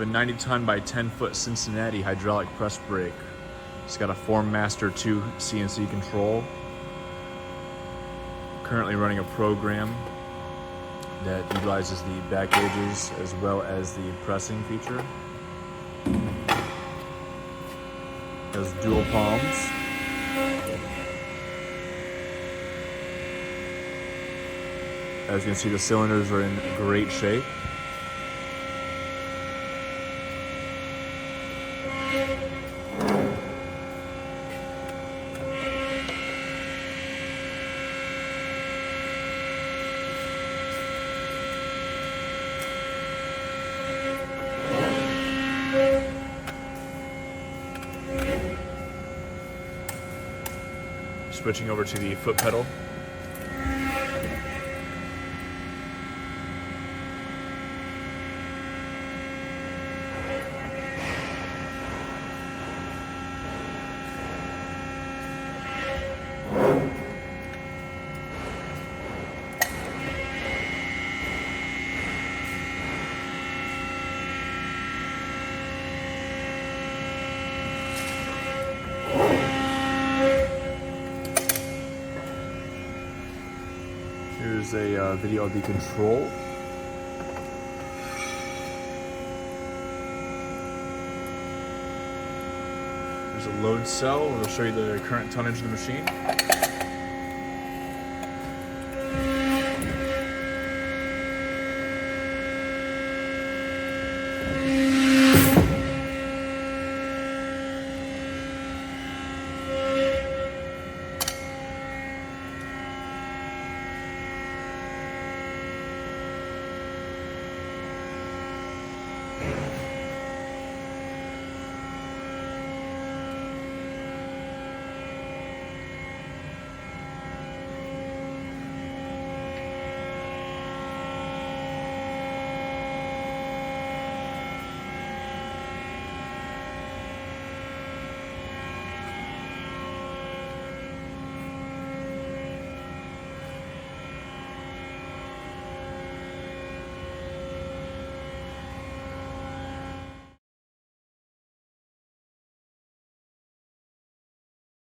We have a 90-ton by 10-foot Cincinnati hydraulic press brake. It's got a Form-Master 2 CNC control. Currently running a program that utilizes the back gauges as well as the pressing feature. Has dual palms. As you can see, the cylinders are in great shape. Switching over to the foot pedal. Here's a video of the control. There's a load cell. It'll show you the current tonnage of the machine.